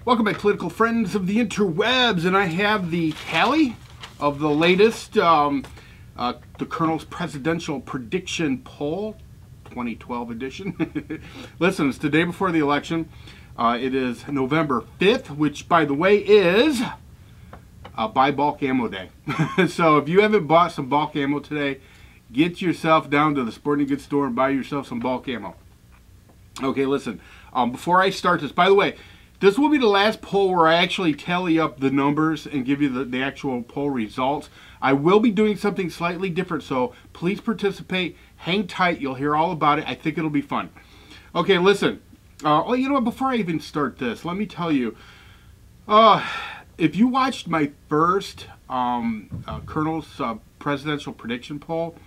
Welcome back, political friends of the interwebs, and I have the tally of the latest, the Colonel's Presidential Prediction Poll, 2012 edition. Listen, it's the day before the election. It is November 5th, which, by the way, is buy bulk ammo day. So if you haven't bought some bulk ammo today, get yourself down to the sporting goods store and buy yourself some bulk ammo. Okay, listen, before I start this, by the way, this will be the last poll where I actually tally up the numbers and give you the actual poll results. I will be doing something slightly different, so please participate. Hang tight. You'll hear all about it. I think it'll be fun. Okay, listen. Oh, you know what? Before I even start this, let me tell you. If you watched my first Colonel's Presidential Prediction Poll,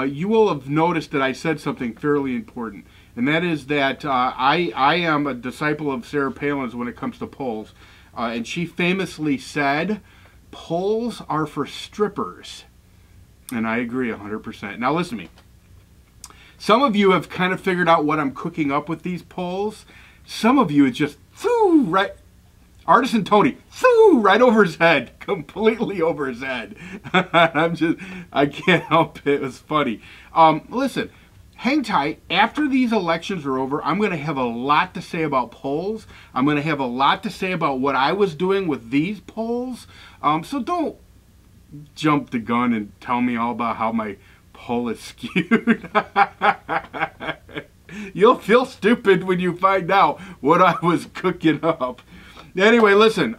you will have noticed that I said something fairly important. And that is that I am a disciple of Sarah Palin's when it comes to polls. And she famously said, polls are for strippers. And I agree 100%. Now listen to me. Some of you have kind of figured out what I'm cooking up with these polls. Some of you, it's just, right, Artisan Tony, right over his head, completely over his head. I can't help it. It was funny. Listen. Hang tight. After these elections are over, I'm going to have a lot to say about polls. I'm going to have a lot to say about what I was doing with these polls. So don't jump the gun and tell me all about how my poll is skewed. You'll feel stupid when you find out what I was cooking up. Anyway, listen.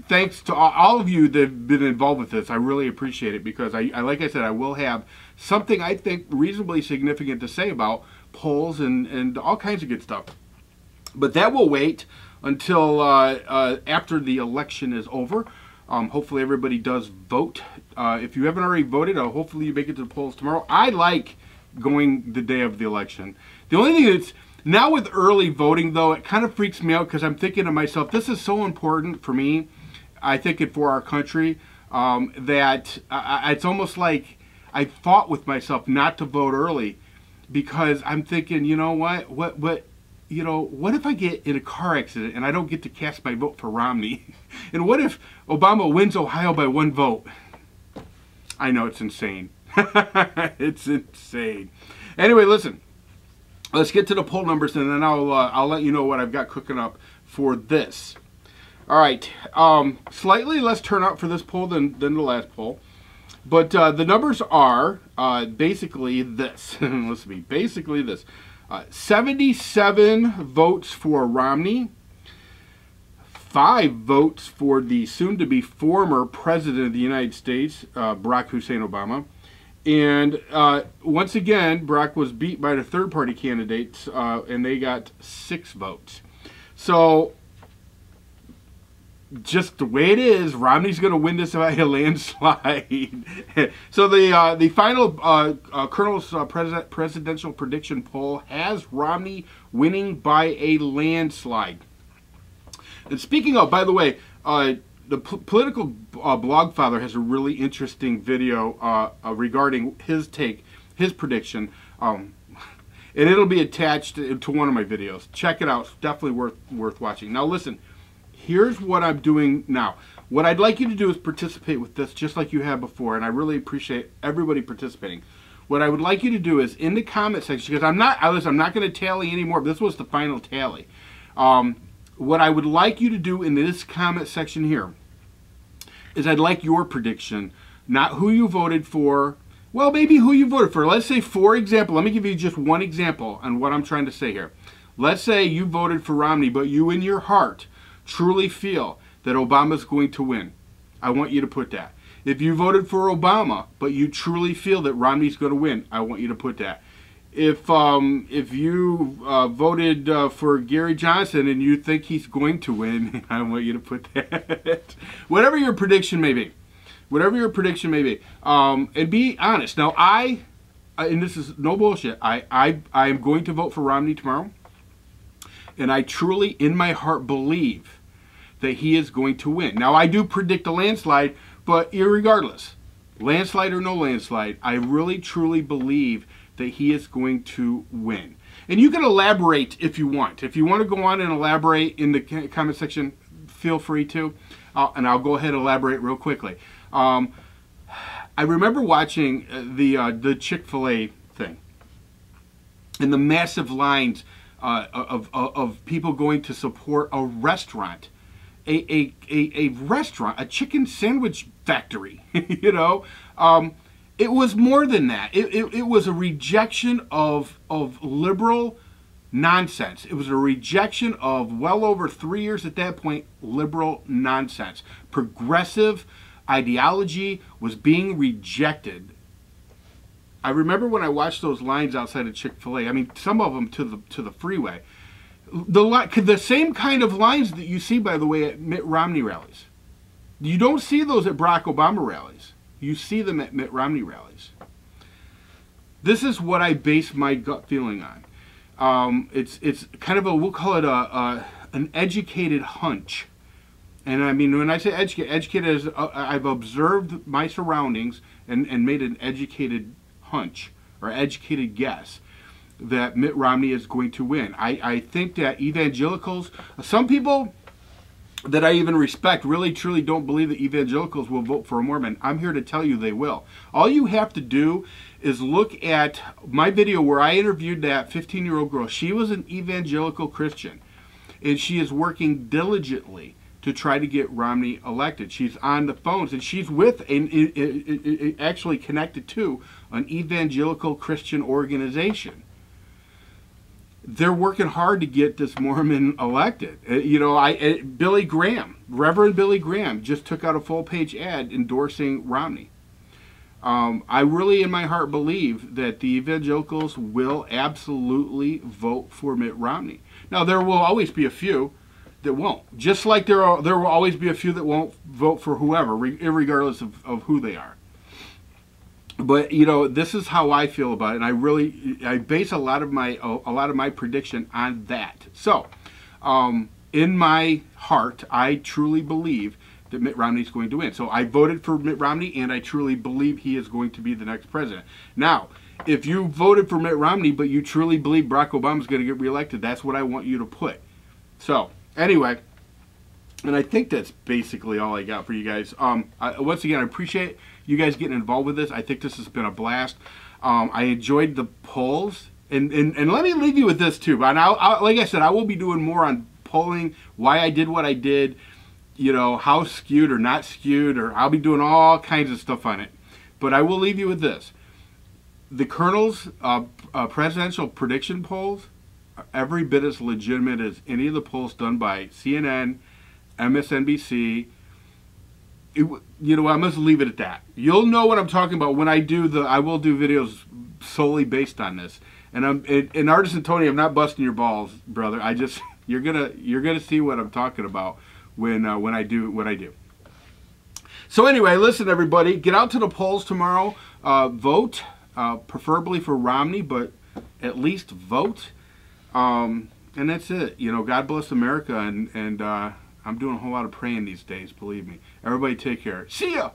Thanks to all of you that have been involved with this. I really appreciate it because, like I said, I will have something I think reasonably significant to say about polls and all kinds of good stuff. But that will wait until after the election is over. Hopefully everybody does vote. If you haven't already voted, hopefully you make it to the polls tomorrow. I like going the day of the election. The only thing that's now with early voting, though, it kind of freaks me out because I'm thinking to myself, this is so important for me, I think, and for our country, that it's almost like I fought with myself not to vote early because I'm thinking, you know what, what if I get in a car accident and I don't get to cast my vote for Romney? And what if Obama wins Ohio by 1 vote? I know, it's insane. It's insane. Anyway, listen. Let's get to the poll numbers, and then I'll let you know what I've got cooking up for this. All right, slightly less turnout for this poll than the last poll, but the numbers are basically this. Listen to me, basically this: 77 votes for Romney, 5 votes for the soon-to-be former president of the United States, Barack Hussein Obama. And once again, Barack was beat by the third-party candidates, and they got 6 votes. So, just the way it is, Romney's going to win this by a landslide. So the final Colonel's Presidential Prediction Poll has Romney winning by a landslide. And speaking of, by the way, the Political Blogfather has a really interesting video regarding his prediction, and it'll be attached to one of my videos. Check it out. It's definitely worth watching. Now listen, here's what I'm doing now. What I'd like you to do is participate with this just like you have before, and I really appreciate everybody participating. What I would like you to do is in the comment section, because I'm not going to tally anymore. This was the final tally. What I would like you to do in this comment section here is I'd like your prediction, not who you voted for. Well, maybe who you voted for. Let's say, for example, let me give you just one example on what I'm trying to say here. Let's say you voted for Romney, but you in your heart truly feel that Obama's going to win. I want you to put that. If you voted for Obama, but you truly feel that Romney's going to win, I want you to put that. If you voted for Gary Johnson and you think he's going to win, I want you to put that. Whatever your prediction may be. Whatever your prediction may be. And be honest. Now, and this is no bullshit, I am going to vote for Romney tomorrow. And I truly, in my heart, believe that he is going to win. Now, I do predict a landslide, but irregardless, landslide or no landslide, I really, truly believe that he is going to win. And you can elaborate if you want. If you want to go on and elaborate in the comment section, feel free to. And I'll go ahead and elaborate real quickly. I remember watching the Chick-fil-A thing and the massive lines of people going to support a restaurant, a restaurant, a chicken sandwich factory. You know, it was more than that. It was a rejection of liberal nonsense. It was a rejection of well over 3 years at that point, liberal nonsense. Progressive ideology was being rejected. I remember when I watched those lines outside of Chick-fil-A. I mean, some of them to the freeway. The same kind of lines that you see, by the way, at Mitt Romney rallies. You don't see those at Barack Obama rallies. You see them at Mitt Romney rallies. This is what I base my gut feeling on. It's kind of we'll call it an educated hunch. And I mean, when I say educated is I've observed my surroundings and made an educated hunch or educated guess that Mitt Romney is going to win. I think that evangelicals, some people that I even respect, really truly don't believe that evangelicals will vote for a Mormon. I'm here to tell you they will. All you have to do is look at my video where I interviewed that 15-year-old girl. She was an evangelical Christian, and she is working diligently to try to get Romney elected. She's on the phones, and she's with, actually connected to, an evangelical Christian organization. They're working hard to get this Mormon elected. You know, Billy Graham, Reverend Billy Graham, just took out a full-page ad endorsing Romney. I really, in my heart, believe that the evangelicals will absolutely vote for Mitt Romney. Now, there will always be a few that won't. Just like there will always be a few that won't vote for whoever, regardless of who they are. But you know, this is how I feel about it, and I base a lot of my prediction on that. So, in my heart, I truly believe that Mitt Romney is going to win. So I voted for Mitt Romney, and I truly believe he is going to be the next president. Now, if you voted for Mitt Romney, but you truly believe Barack Obama is going to get reelected, that's what I want you to put. So, anyway, and I think that's basically all I got for you guys. Once again, I appreciate you guys getting involved with this. I think this has been a blast. I enjoyed the polls. And let me leave you with this, too. And like I said, I will be doing more on polling, why I did what I did, you know, how skewed or not skewed, or I'll be doing all kinds of stuff on it. But I will leave you with this. The Colonel's presidential prediction polls are every bit as legitimate as any of the polls done by CNN, MSNBC. You know, I'm going to leave it at that. You'll know what I'm talking about when I will do videos solely based on this. And Artisan Tony, I'm not busting your balls, brother. You're gonna see what I'm talking about when I do what I do. So anyway, listen, everybody, get out to the polls tomorrow. Vote, preferably for Romney, but at least vote. And that's it. You know, God bless America, and I'm doing a whole lot of praying these days, believe me. Everybody take care. See ya!